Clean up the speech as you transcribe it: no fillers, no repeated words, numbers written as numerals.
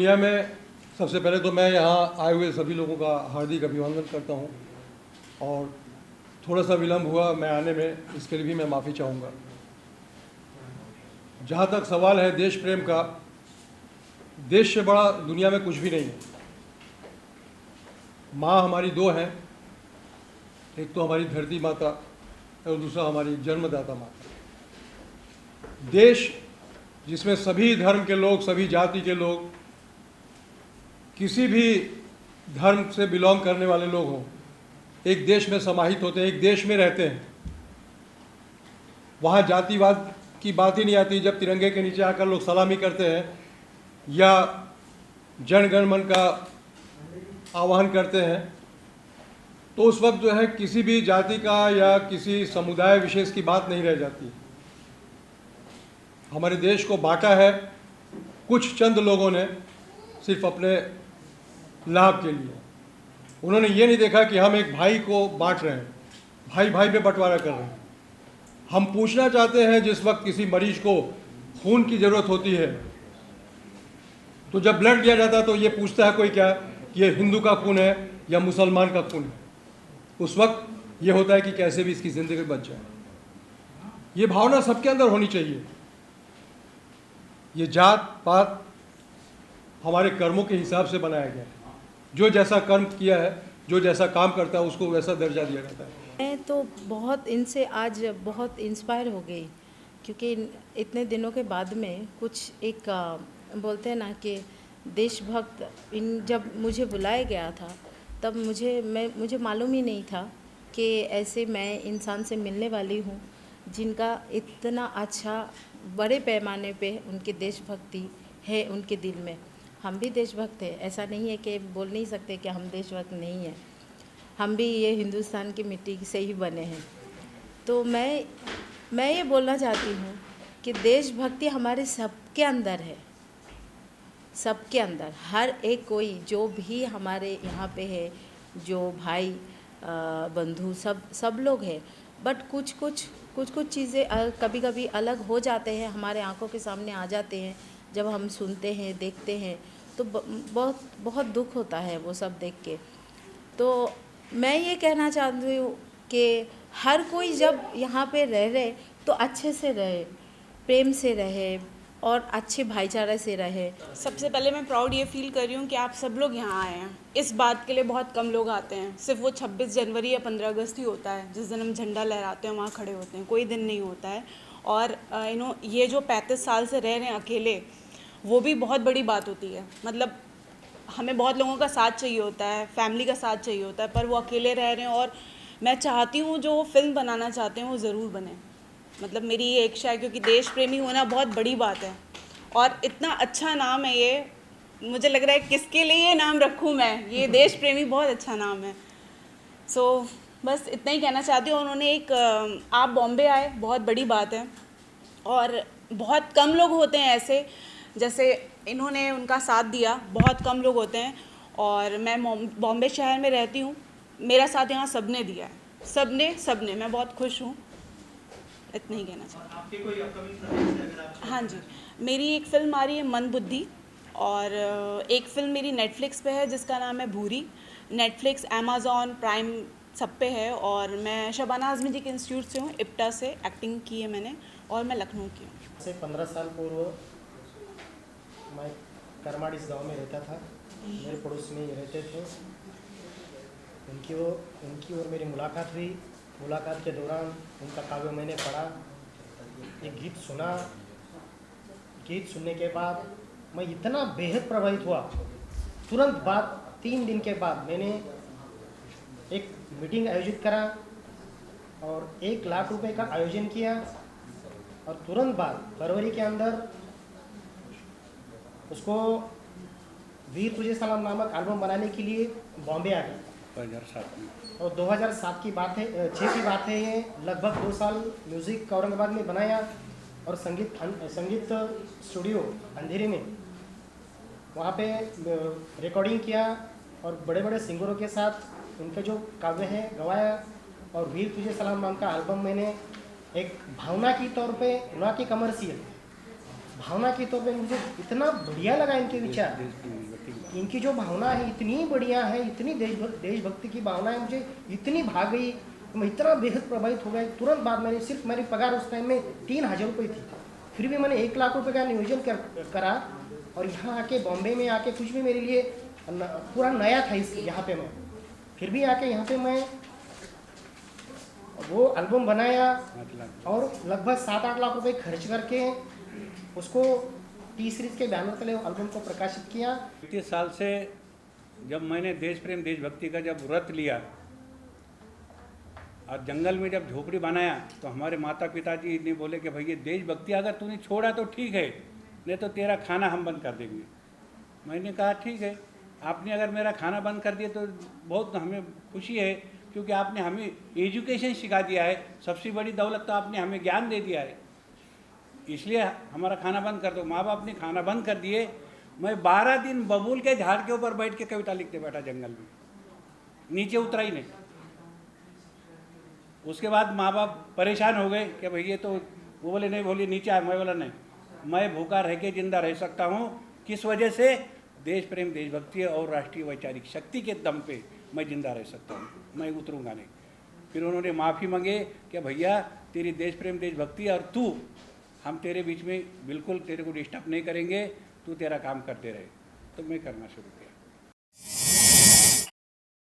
India में सबसे पहले तो मैं यहाँ आए हुए सभी लोगों का हार्दिक अभिनंदन करता हूँ और थोड़ा सा विलम्ब हुआ मैं आने में, इसके लिए भी मैं माफ़ी चाहूँगा। जहाँ तक सवाल है देश प्रेम का, देश से बड़ा दुनिया में कुछ भी नहीं है। माँ हमारी दो हैं, एक तो हमारी धरती माता और दूसरा हमारी जन्मदाता माता। देश जिसमें सभी धर्म के लोग, सभी जाति के लोग, किसी भी धर्म से बिलोंग करने वाले लोग हों, एक देश में समाहित होते हैं, एक देश में रहते हैं। वहाँ जातिवाद की बात ही नहीं आती। जब तिरंगे के नीचे आकर लोग सलामी करते हैं या जन गण मन का आह्वान करते हैं, तो उस वक्त जो है किसी भी जाति का या किसी समुदाय विशेष की बात नहीं रह जाती। हमारे देश को बांटा है कुछ चंद लोगों ने सिर्फ अपने लाभ के लिए। उन्होंने ये नहीं देखा कि हम एक भाई को बांट रहे हैं, भाई भाई में बंटवारा कर रहे हैं। हम पूछना चाहते हैं, जिस वक्त किसी मरीज को खून की ज़रूरत होती है तो जब ब्लड दिया जाता है तो ये पूछता है कोई क्या कि ये हिंदू का खून है या मुसलमान का खून है। उस वक्त ये होता है कि कैसे भी इसकी ज़िंदगी बच जाए। ये भावना सबके अंदर होनी चाहिए। ये जात पात हमारे कर्मों के हिसाब से बनाया गया है। जो जैसा कर्म किया है, जो जैसा काम करता है, उसको वैसा दर्जा दिया जाता है। मैं तो बहुत इनसे आज बहुत इंस्पायर हो गई, क्योंकि इतने दिनों के बाद में कुछ एक बोलते हैं ना कि देशभक्त जब मुझे बुलाया गया था तब मुझे मालूम ही नहीं था कि ऐसे मैं इंसान से मिलने वाली हूँ जिनका इतना अच्छा बड़े पैमाने पे उनकी देशभक्ति है उनके दिल में। हम भी देशभक्त हैं, ऐसा नहीं है कि बोल नहीं सकते कि हम देशभक्त नहीं हैं। हम भी ये हिंदुस्तान की मिट्टी से ही बने हैं। तो मैं ये बोलना चाहती हूँ कि देशभक्ति हमारे सबके अंदर है, सबके अंदर। हर एक कोई जो भी हमारे यहाँ पे है, जो भाई बंधु सब लोग हैं, बट कुछ चीज़ें कभी कभी अलग हो जाते हैं, हमारे आंखों के सामने आ जाते हैं। जब हम सुनते हैं, देखते हैं तो बहुत दुख होता है वो सब देख के। तो मैं ये कहना चाहती हूँ कि हर कोई जब यहाँ पे रह रहे तो अच्छे से रहे, प्रेम से रहे और अच्छे भाईचारे से रहे। सबसे पहले मैं प्राउड ये फील कर रही हूँ कि आप सब लोग यहाँ आए हैं। इस बात के लिए बहुत कम लोग आते हैं। सिर्फ वो 26 जनवरी या 15 अगस्त ही होता है जिस दिन हम झंडा लहराते हैं, वहाँ खड़े होते हैं, कोई दिन नहीं होता है। और ये जो 35 साल से रह रहे हैं अकेले, वो भी बहुत बड़ी बात होती है। मतलब हमें बहुत लोगों का साथ चाहिए होता है, फैमिली का साथ चाहिए होता है, पर वो अकेले रह रहे हैं। और मैं चाहती हूँ जो वो फिल्म बनाना चाहते हैं वो ज़रूर बने। मतलब मेरी ये इच्छा है, क्योंकि देश प्रेमी होना बहुत बड़ी बात है। और इतना अच्छा नाम है ये, मुझे लग रहा है किसके लिए ये नाम रखूँ मैं, ये देश प्रेमी बहुत अच्छा नाम है। सो बस इतना ही कहना चाहती हूँ। उन्होंने एक आप बॉम्बे आए, बहुत बड़ी बात है। और बहुत कम लोग होते हैं ऐसे जैसे इन्होंने उनका साथ दिया, बहुत कम लोग होते हैं। और मैं बॉम्बे शहर में रहती हूँ, मेरा साथ यहाँ सबने दिया है, सबने मैं बहुत खुश हूँ। इतना ही कहना चाहती हूँ। आपके कोई अपकमिंग प्रोजेक्ट्स अगर आप? हाँ जी, मेरी एक फ़िल्म आ रही है मन बुद्धि, और एक फ़िल्म मेरी नेटफ्लिक्स पे है जिसका नाम है भूरी। नेटफ्लिक्स, अमेज़ॉन प्राइम सब पे है। और मैं शबाना आज़मी जी के इंस्टीट्यूट से हूँ, इप्टा से एक्टिंग की है मैंने, और मैं लखनऊ की हूँ। से 15 साल पूर्व मैं करमाड़ इस गाँव में रहता था। मेरे पड़ोस में ही रहते थे। उनकी और मेरी मुलाकात हुई। मुलाकात के दौरान उनका काव्य मैंने पढ़ा, एक गीत सुना। गीत सुनने के बाद मैं इतना बेहद प्रभावित हुआ। तुरंत बाद 3 दिन के बाद मैंने एक मीटिंग आयोजित करा और 1 लाख रुपए का आयोजन किया। और तुरंत बाद फरवरी के अंदर उसको वीर तुझे सलाम नामक एल्बम बनाने के लिए बॉम्बे आ गया 2007 में। और 2007 की बात है, 6 की बात है ये। लगभग 2 साल म्यूज़िक औरंगाबाद में बनाया और संगीत स्टूडियो अंधेरे में वहाँ पे रिकॉर्डिंग किया और बड़े बड़े सिंगरों के साथ उनके जो काव्य हैं गवाया। और वीर तुझे सलाम नाम का एल्बम मैंने एक भावना की तौर पे, ना कि कमर्शियल, भावना के तौर पे मुझे इतना बढ़िया लगा इनके विचार। इनकी जो भावना है इतनी बढ़िया है, इतनी देशभक्ति की भावना है, मुझे इतनी भा गई, मैं इतना बेहद प्रभावित हो गया। तुरंत बाद मैंने सिर्फ मेरी पगार उस टाइम में 3000 रुपये थी, फिर भी मैंने 1 लाख रुपए का नियोजन करा और यहाँ आके बॉम्बे में आके कुछ भी मेरे लिए पूरा नया था इस यहाँ पे मैं फिर भी आके यहाँ पे मैं वो एल्बम बनाया और लगभग 7-8 लाख रुपए खर्च करके उसको टी सीरीज के बैनर तले एल्बम को प्रकाशित किया। 30 साल से जब मैंने देश प्रेम देशभक्ति का जब व्रत लिया और जंगल में जब झोपड़ी बनाया तो हमारे माता पिताजी ने बोले कि भैया देशभक्ति अगर तूने छोड़ा तो ठीक है, नहीं तो तेरा खाना हम बंद कर देंगे। मैंने कहा ठीक है, आपने अगर मेरा खाना बंद कर दिया तो बहुत हमें खुशी है, क्योंकि आपने हमें एजुकेशन सिखा दिया है। सबसे बड़ी दौलत तो आपने हमें ज्ञान दे दिया है, इसलिए हमारा खाना बंद कर दो। माँ बाप ने खाना बंद कर दिए। मैं 12 दिन बबूल के झाड़ के ऊपर बैठ के कविता लिखते बैठा जंगल में, नीचे उतरा ही नहीं। उसके बाद माँ बाप परेशान हो गए कि भैया तो वो बोले नहीं, बोलिए नीचे आए। मैं बोला नहीं, मैं भूखा रह के जिंदा रह सकता हूँ। किस वजह से? देश प्रेम देशभक्ति और राष्ट्रीय वैचारिक शक्ति के दम पे मैं जिंदा रह सकता हूँ, मैं उतरूँगा नहीं। फिर उन्होंने माफ़ी मांगे कि भैया तेरी देश प्रेम देशभक्ति और तू, हम तेरे बीच में बिल्कुल तेरे को डिस्टर्ब नहीं करेंगे, तू तेरा काम करते रहे। तो मैं करना शुरू किया।